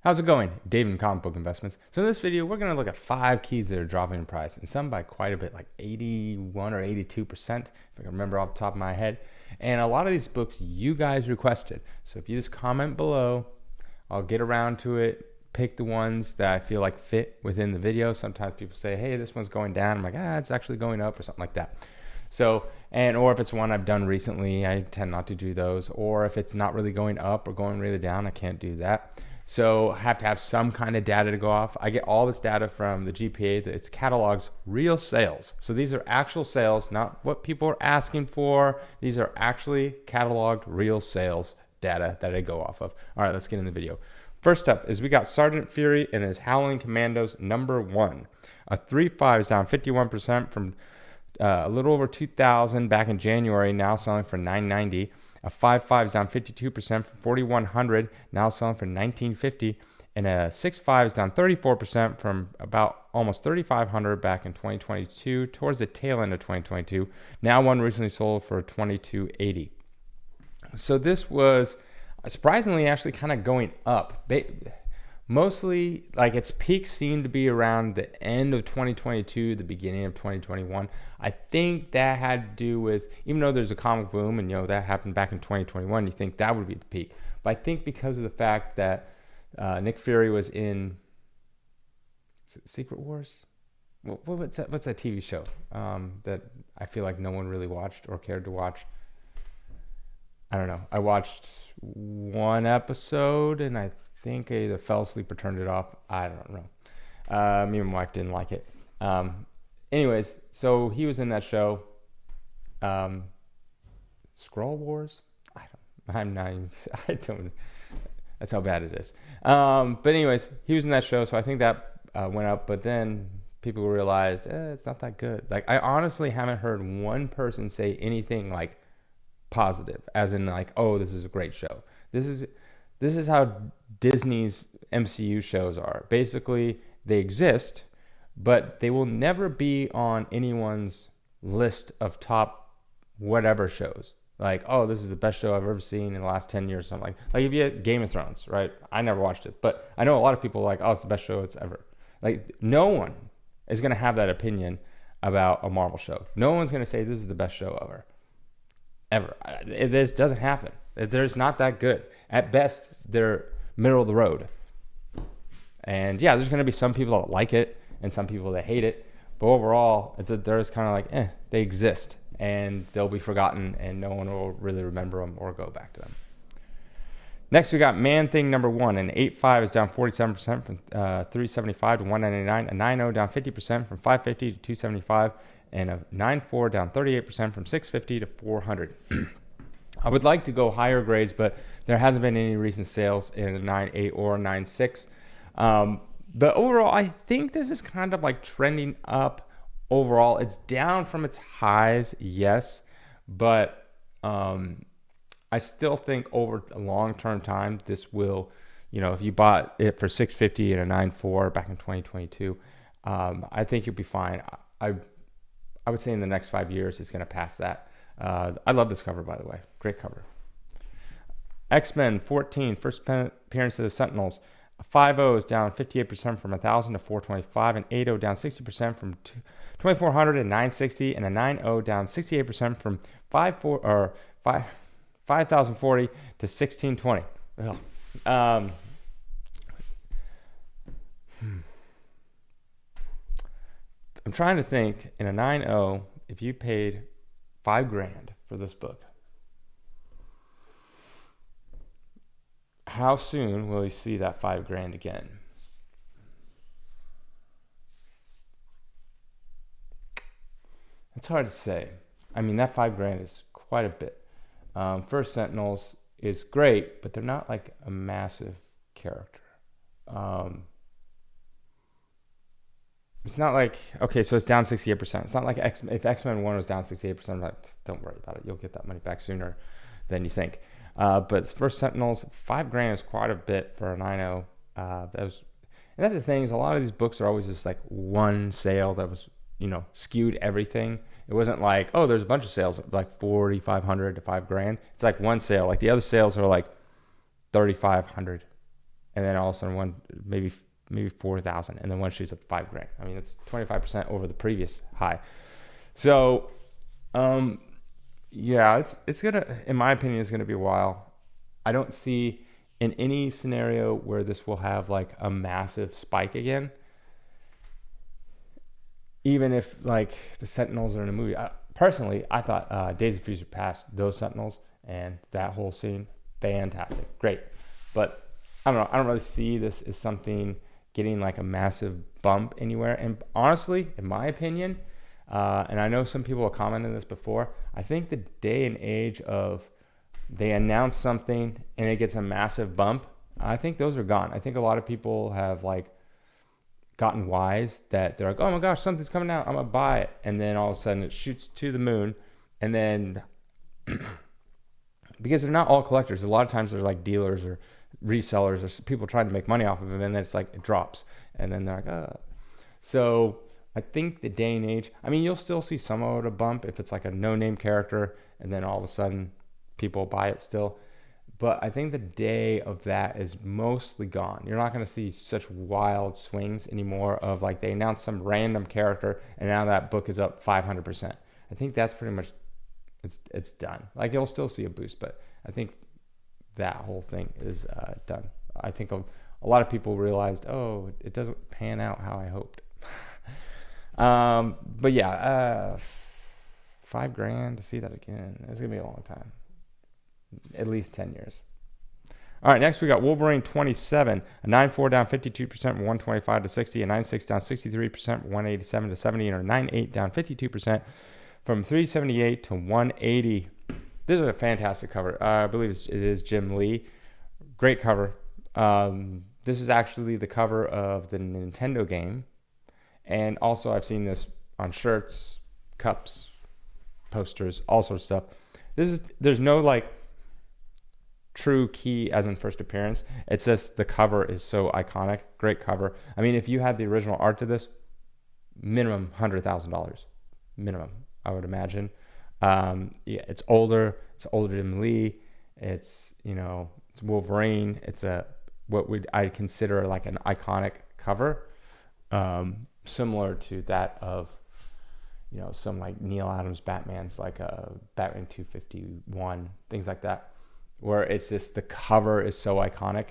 How's it going? Dave in Comic Book Investments. So in this video, we're going to look at 5 keys that are dropping in price, and some by quite a bit, like 81 or 82%, if I can remember off the top of my head. And a lot of these books you guys requested. So if you just comment below, I'll get around to it, pick the ones that I feel like fit within the video. Sometimes people say, hey, this one's going down. I'm like, it's actually going up or something like that. So, or if it's one I've done recently, I tend not to do those. Or if it's not really going up or going really down, I can't do that. So I have to have some kind of data to go off. I get all this data from the GPA that it's catalogs real sales. So these are actual sales, not what people are asking for. These are actually cataloged real sales data that I go off of. All right, let's get in the video. First up is we got Sergeant Fury and his Howling Commandos #1. A 3.5 is down 51% from a little over 2,000 back in January, now selling for $990. A 5.5 is down 52% from 4,100, now selling for $1,950. And a 6.5 is down 34% from about almost 3,500 back in 2022, towards the tail end of 2022. Now one recently sold for $2,280. So this was surprisingly actually kind of going up. Mostly, like, its peak seemed to be around the end of 2022, the beginning of 2021. I think that had to do with, even though there's a comic boom and that happened back in 2021, you think that would be the peak. But I think because of the fact that Nick Fury was in Secret Wars. What's that TV show that I feel like no one really watched or cared to watch? I don't know. I watched one episode and I think I either fell asleep or turned it off. I don't know. Me and my wife didn't like it. Anyways, so he was in that show. Skrull Wars? I don't. That's how bad it is. But anyways, he was in that show, so I think that went up. But then people realized it's not that good. Like, I honestly haven't heard one person say anything like positive, as in like, oh, this is a great show. This is how Disney's MCU shows are. Basically, they exist, but they will never be on anyone's list of top whatever shows. Like, oh, this is the best show I've ever seen in the last 10 years. Something like if you had Game of Thrones, right? I never watched it, but I know a lot of people are like, oh, it's the best show it's ever. Like, no one is going to have that opinion about a Marvel show. No one's going to say this is the best show ever. This doesn't happen. There's not that good. At best, they're middle of the road. And yeah, there's going to be some people that like it and some people that hate it. But overall, there's kind of like, they exist and they'll be forgotten and no one will really remember them or go back to them. Next, we got ManThing #1. An 8.5 is down 47% from 375 to 199. A 9.0 down 50% from 550 to 275. And a 9.4 down 38% from 650 to 400. I would like to go higher grades, but there hasn't been any recent sales in a 9.8 or a 9.6. But overall, I think this is kind of like trending up overall. It's down from its highs, yes, but I still think over a long-term time, this will, if you bought it for 650 and a 9.4 back in 2022, I think you'll be fine. I would say in the next 5 years, it's going to pass that. I love this cover, by the way. Great cover. XMen 14, first appearance of the Sentinels. A 5.0 is down 58% from 1,000 to 425. An 8.0 down 60% from 2,400 to 960. And a 9.0 down 68% from 5,040 to 1,620. I'm trying to think, in a 9.0, if you paid $5,000 for this book, how soon will you see that $5,000 again? It's hard to say. I mean, that $5,000 is quite a bit. First Sentinels is great, but they're not like a massive character. It's not like, okay, so it's down 68%. It's not like if X-Men 1 was down 68%, I'm like, don't worry about it. You'll get that money back sooner than you think. But first Sentinels, $5,000 is quite a bit for a 9.0. And that's the thing, is a lot of these books are always just like one sale that was, skewed everything. It wasn't like, oh, there's a bunch of sales like 4,500 to $5,000. It's like one sale. Like the other sales are like 3,500 and then all of a sudden one maybe 4,000, and then one shoe's up $5,000. I mean, it's 25% over the previous high. So, yeah, it's gonna, in my opinion, it's gonna be a while. I don't see in any scenario where this will have like a massive spike again. Even if like the Sentinels are in a movie, personally, I thought Days of Future Past, those Sentinels and that whole scene, fantastic, great. But I don't know. I don't really see this as something getting like a massive bump anywhere. And honestly, in my opinion, and I know some people have commented on this before, I think the day and age of they announce something and it gets a massive bump, I think those are gone. I think a lot of people have like gotten wise that they're like, oh my gosh, something's coming out, I'm gonna buy it, and then all of a sudden it shoots to the moon, and then because they're not all collectors, a lot of times they're like dealers or resellers or people trying to make money off of it, and then it's like it drops, and then they're like, oh. So I think the day and age, I mean, you'll still see some of it a bump if it's like a no-name character, and then all of a sudden people buy it still. But I think the day of that is mostly gone. You're not going to see such wild swings anymore of like they announced some random character and now that book is up 500%. I think that's pretty much, it's done. Like you'll still see a boost, but I think that whole thing is done. I think a lot of people realized, oh, it doesn't pan out how I hoped. But yeah, $5,000 to see that again. It's going to be a long time. At least 10 years. All right, next we got Wolverine 27, a 9.4 down 52% from 125 to 60, a 9.6 down 63% from 187 to 70, and a 9.8 down 52% from 378 to 180. This is a fantastic cover. I believe it is Jim Lee. Great cover. This is actually the cover of the Nintendo game, and also I've seen this on shirts, cups, posters, all sorts of stuff. There's no like true key as in first appearance. It's just the cover is so iconic. Great cover. I mean, if you had the original art to this, minimum $100,000 minimum, I would imagine. Yeah, it's older than Lee. It's, it's Wolverine. It's what I'd consider like an iconic cover, similar to that of some like Neil Adams Batman's, like Batman 251, things like that, where it's just the cover is so iconic.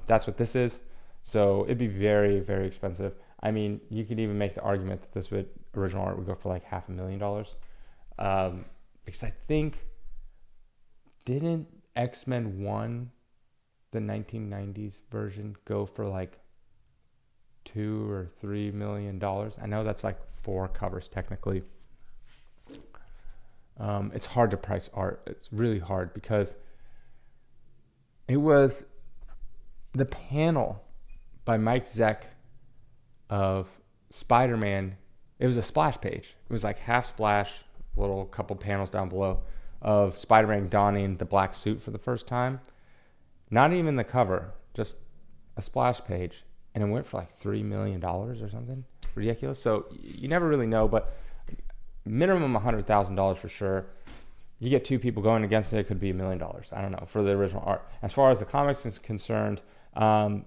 That's what this is. So it'd be very, very expensive. I mean, you could even make the argument that this original art would go for like $500,000. Because I think, didn't XMen 1, the 1990s version, go for like $2 or $3 million? I know that's like 4 covers technically. It's hard to price art. It's really hard because it was the panel by Mike Zeck of Spider-Man. It was a splash page. It was like half splash, little couple panels down below of Spider-Man donning the black suit for the first time. Not even the cover, just a splash page. And it went for like $3 million or something ridiculous. So you never really know, but minimum $100,000 for sure. You get 2 people going against it, it could be $1 million. I don't know, for the original art. As far as the comics is concerned, I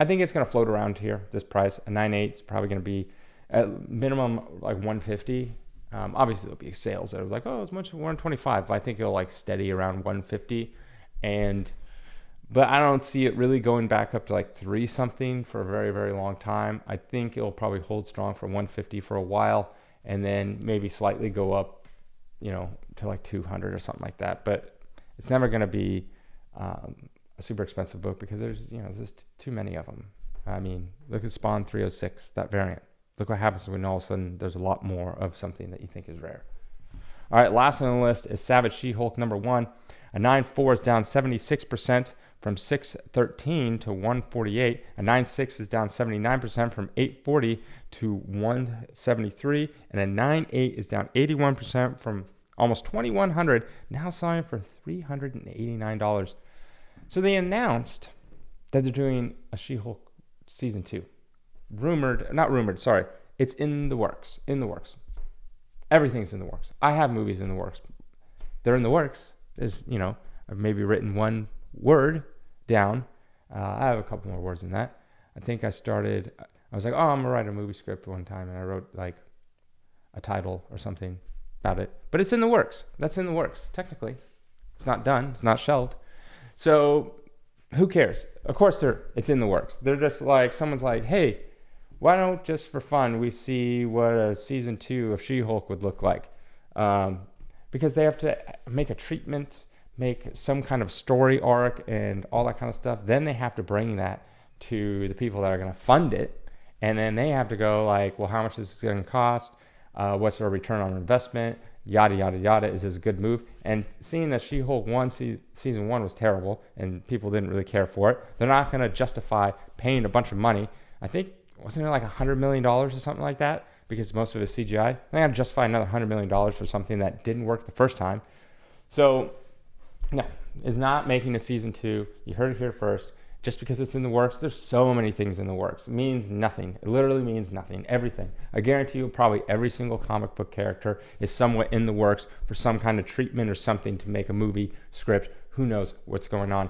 think it's going to float around here, this price. A 9.8 is probably going to be at minimum like 150. Obviously there'll be sales that was like, oh, it's much as 125. But I think it'll like steady around 150. But I don't see it really going back up to like 3 something for a very, very long time. I think it'll probably hold strong for 150 for a while, and then maybe slightly go up, to like 200 or something like that. But it's never going to be a super expensive book because there's just too many of them. I mean, look at Spawn 306, that variant. Look what happens when all of a sudden there's a lot more of something that you think is rare. All right, last on the list is Savage She-Hulk #1. A 9.4 is down 76% from 613 to 148. A 9.6 is down 79% from 840 to 173. And a 9.8 is down 81% from almost 2,100, now selling for $389. So they announced that they're doing a She-Hulk season 2. It's in the works. Everything's in the works. I have movies in the works. They're in the works. I've maybe written one word down I have a couple more words than that. I think I was like, oh, I'm gonna write a movie script one time, and I wrote like a title or something about it. But it's in the works. That's in the works, technically. It's not done. It's not shelved. So who cares? Of course it's in the works. They're just like, someone's like, hey, why don't just for fun we see what a season 2 of She-Hulk would look like? Because they have to make a treatment, make some kind of story arc and all that kind of stuff. Then they have to bring that to the people that are going to fund it. And then they have to go like, well, how much is this going to cost? What's our return on investment? Yada, yada, yada. Is this a good move? And seeing that She-Hulk season 1 was terrible and people didn't really care for it, they're not going to justify paying a bunch of money. I think, wasn't it like $100 million or something like that? Because most of it is CGI. They got to justify another $100 million for something that didn't work the first time. So, no, it's not making a season 2. You heard it here first. Just because it's in the works, there's so many things in the works. It means nothing. It literally means nothing. Everything. I guarantee you probably every single comic book character is somewhat in the works for some kind of treatment or something to make a movie script. Who knows what's going on.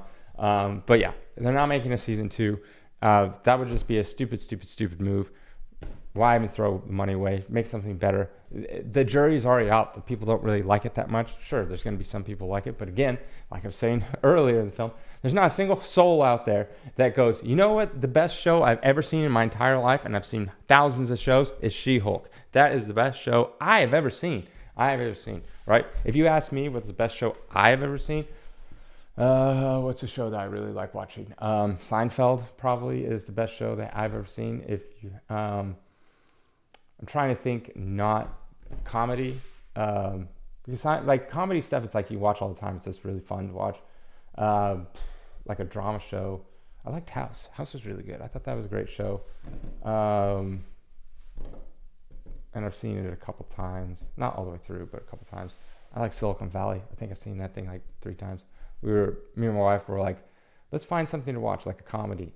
But yeah, they're not making a season 2. That would just be a stupid move. Why even throw the money away? Make something better. The jury's already out. The people don't really like it that much. Sure, there's going to be some people like it. But again, like I was saying earlier in the film, there's not a single soul out there that goes, you know what? The best show I've ever seen in my entire life, and I've seen thousands of shows, is She-Hulk. That is the best show I have ever seen. Right? If you ask me what's the best show I have ever seen, what's a show that I really like watching? Seinfeld probably is the best show that I've ever seen. I'm trying to think, not comedy, because like comedy stuff, it's like you watch all the time. It's just really fun to watch. Like a drama show, I liked House. House was really good. I thought that was a great show. And I've seen it a couple times, not all the way through, but a couple times. I like Silicon Valley. I think I've seen that thing like 3 times. Me and my wife were like, let's find something to watch, like a comedy.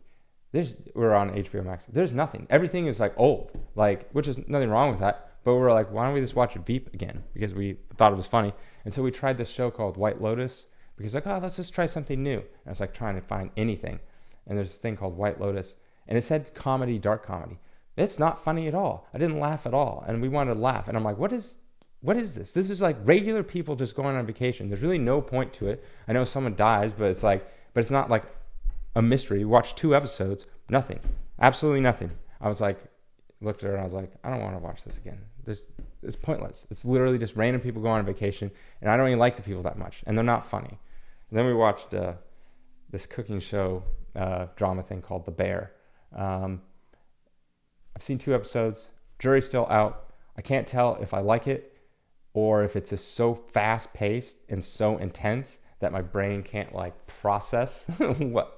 We're on HBO Max. There's nothing. Everything is like old, like, which is nothing wrong with that. But we're like, why don't we just watch Veep again? Because we thought it was funny. And so we tried this show called White Lotus, because like, oh, let's just try something new. And I was like trying to find anything. And there's this thing called White Lotus. And it said comedy, dark comedy. It's not funny at all. I didn't laugh at all. And we wanted to laugh. And I'm like, what is this? This is like regular people just going on vacation. There's really no point to it. I know someone dies, but it's not like a mystery. You watch 2 episodes, nothing. Absolutely nothing. I was like, looked at her and I was like, I don't want to watch this again. It's pointless. It's literally just random people going on vacation, and I don't even like the people that much, and they're not funny. And then we watched this cooking show drama thing called The Bear. I've seen 2 episodes. Jury's still out. I can't tell if I like it or if it's just so fast-paced and so intense that my brain can't like process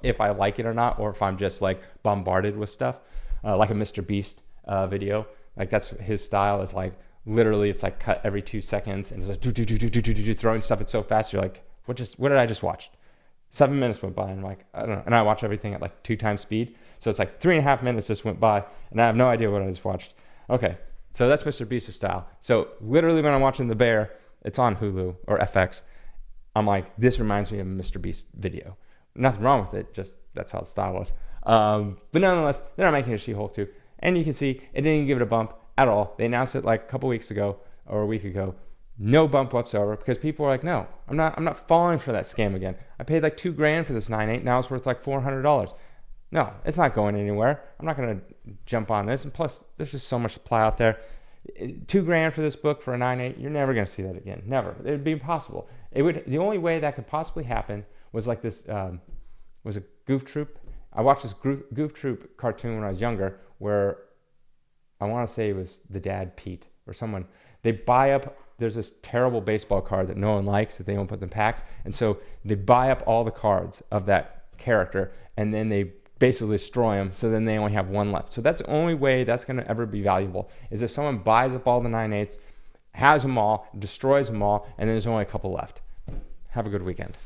if I like it or not, or if I'm just like bombarded with stuff, like a Mr. Beast video. Like that's his style, is like literally it's like cut every 2 seconds and it's like throwing stuff at so fast. You're like, what did I just watch? 7 minutes went by and I'm like, I don't know. And I watch everything at like 2 times speed. So it's like 3.5 minutes just went by and I have no idea what I just watched. Okay. So that's Mr. Beast's style. So literally when I'm watching The Bear, it's on Hulu or FX. I'm like, this reminds me of a Mr. Beast video. Nothing wrong with it, just that's how the style was. But nonetheless, they're not making a She-Hulk 2. And you can see it didn't even give it a bump at all. They announced it like a couple weeks ago or a week ago. No bump whatsoever, because people are like, no, I'm not falling for that scam again. I paid like $2,000 for this 9.8. Now it's worth like $400. No, it's not going anywhere. I'm not going to jump on this. And plus, there's just so much supply out there. $2,000 for this book for a 9.8. You're never going to see that again. Never. It would be impossible. The only way that could possibly happen was like this. Was a Goof Troop. I watched this Goof Troop cartoon when I was younger, where I want to say it was the dad Pete or someone. They buy up. There's this terrible baseball card that no one likes that they don't put in packs, and so they buy up all the cards of that character, and then they basically destroy them. So then they only have one left. So that's the only way that's going to ever be valuable, is if someone buys up all the 9.8s, has them all, destroys them all, and then there's only a couple left. Have a good weekend.